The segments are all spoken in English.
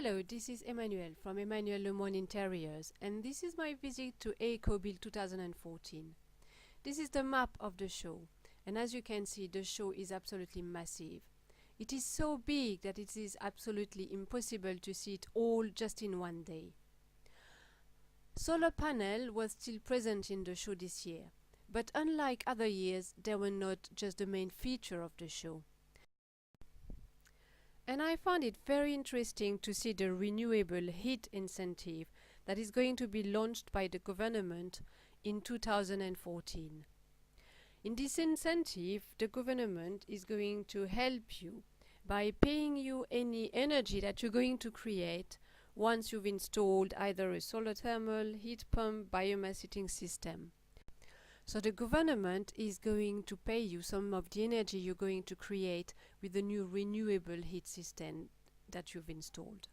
Hello, this is Emmanuel from Emmanuel Lemoine Interiors, and this is my visit to Ecobuild 2014. This is the map of the show, and as you can see, the show is absolutely massive. It is so big that it is absolutely impossible to see it all just in one day. Solar panel was still present in the show this year, but unlike other years, they were not just the main feature of the show. And I found it very interesting to see the renewable heat incentive that is going to be launched by the government in 2014. In this incentive, the government is going to help you by paying you any energy that you're going to create once you've installed either a solar thermal, heat pump, biomass heating system. So the government is going to pay you some of the energy you're going to create with the new renewable heat system that you've installed.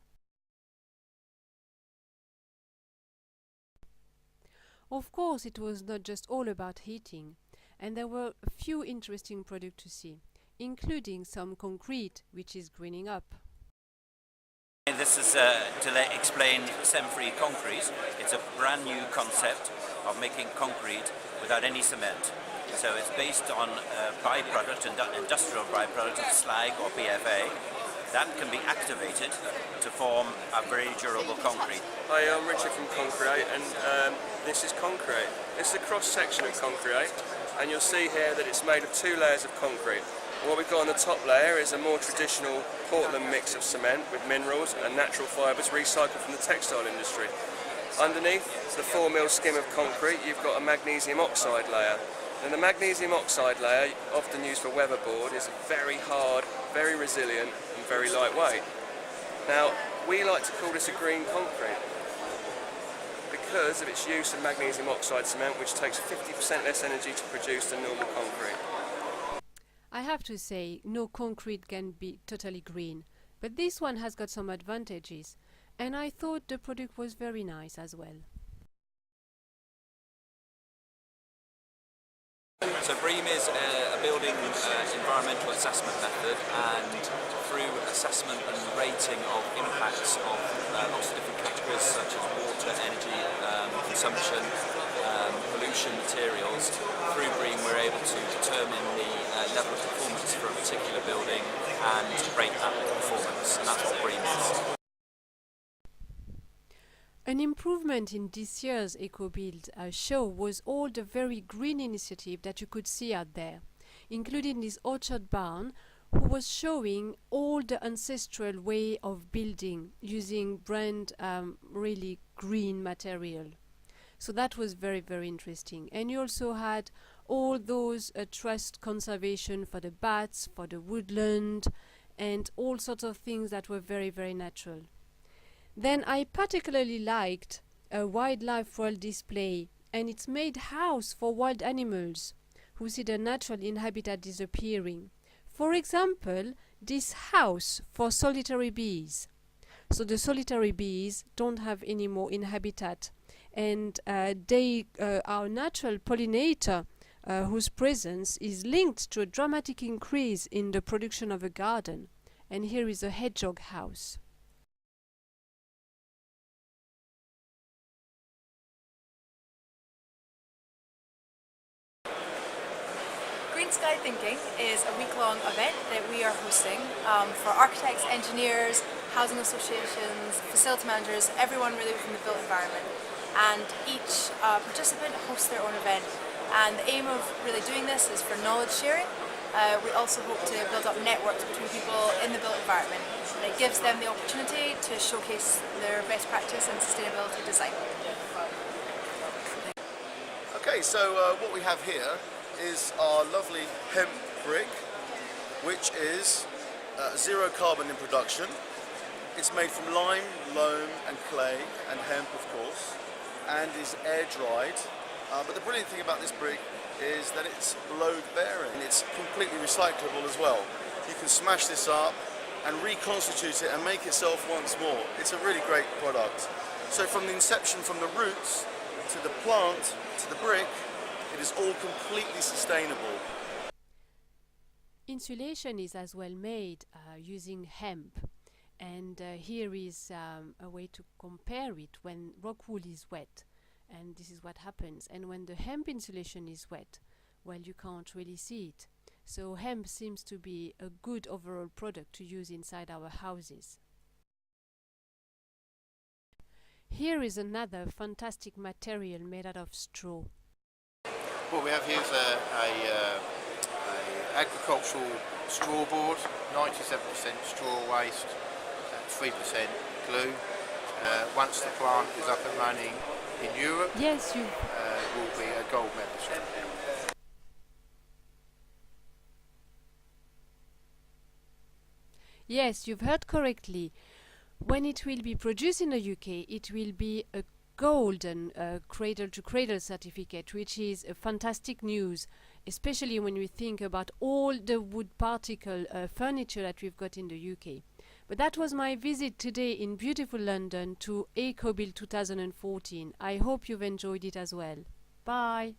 Of course, it was not just all about heating, and there were a few interesting products to see, including some concrete, which is greening up. This is to explain cement-free concrete. It's a brand new concept of making concrete without any cement. So it's based on a byproduct, industrial byproduct of slag or BFA that can be activated to form a very durable concrete. Hi, I'm Richard from Concrete, and this is concrete. This is a cross-section of concrete, and you'll see here that it's made of two layers of concrete. What we've got on the top layer is a more traditional Portland mix of cement with minerals and natural fibres recycled from the textile industry. Underneath the 4 mil skim of concrete, you've got a magnesium oxide layer. And the magnesium oxide layer, often used for weatherboard, is very hard, very resilient and very lightweight. Now, we like to call this a green concrete because of its use of magnesium oxide cement, which takes 50% less energy to produce than normal concrete. I have to say, no concrete can be totally green, but this one has got some advantages, and I thought the product was very nice as well. So BREEAM is a building environmental assessment method, and through assessment and rating of impacts of lots of different categories such as water, energy, consumption, pollution, materials, through BREEAM we're able to determine the level of performance for a particular building and rate that performance, and that's what BREEAM is. An improvement in this year's Ecobuild show was all the very green initiative that you could see out there, including this orchard barn, who was showing all the ancestral way of building using brand really green material. So that was very, very interesting. And you also had all those trust conservation for the bats, for the woodland, and all sorts of things that were very, very natural. Then I particularly liked a wildlife world display, and it's made house for wild animals who see their natural habitat disappearing. For example, this house for solitary bees. So the solitary bees don't have any more habitat, and they are a natural pollinator whose presence is linked to a dramatic increase in the production of a garden. And here is a hedgehog house. Green Sky Thinking is a week-long event that we are hosting for architects, engineers, housing associations, facility managers, everyone really within the built environment. And each participant hosts their own event. And the aim of really doing this is for knowledge sharing. We also hope to build up networks between people in the built environment. And it gives them the opportunity to showcase their best practice in sustainability design. Okay, so what we have here is our lovely hemp brick, which is zero carbon in production. It's made from lime, loam and clay and hemp, of course, and is air dried. But the brilliant thing about this brick is that it's load bearing. It's completely recyclable as well. You can smash this up and reconstitute it and make itself once more. It's a really great product. So from the inception, from the roots to the plant to the brick, it is all completely sustainable. Insulation is as well made using hemp, And here is a way to compare it when rock wool is wet, and this is what happens. And when the hemp insulation is wet, well, you can't really see it. So hemp seems to be a good overall product to use inside our houses. Here is another fantastic material made out of straw. What we have here is a agricultural straw board, 97% straw waste, 3% glue. Once the plant is up and running in Europe, Yes, you will be a gold membership. Yes, you've heard correctly. When it will be produced in the UK, it will be a golden cradle-to-cradle certificate, which is a fantastic news, especially when we think about all the wood particle furniture that we've got in the UK. But that was my visit today in beautiful London to Ecobuild 2014. I hope you've enjoyed it as well. Bye!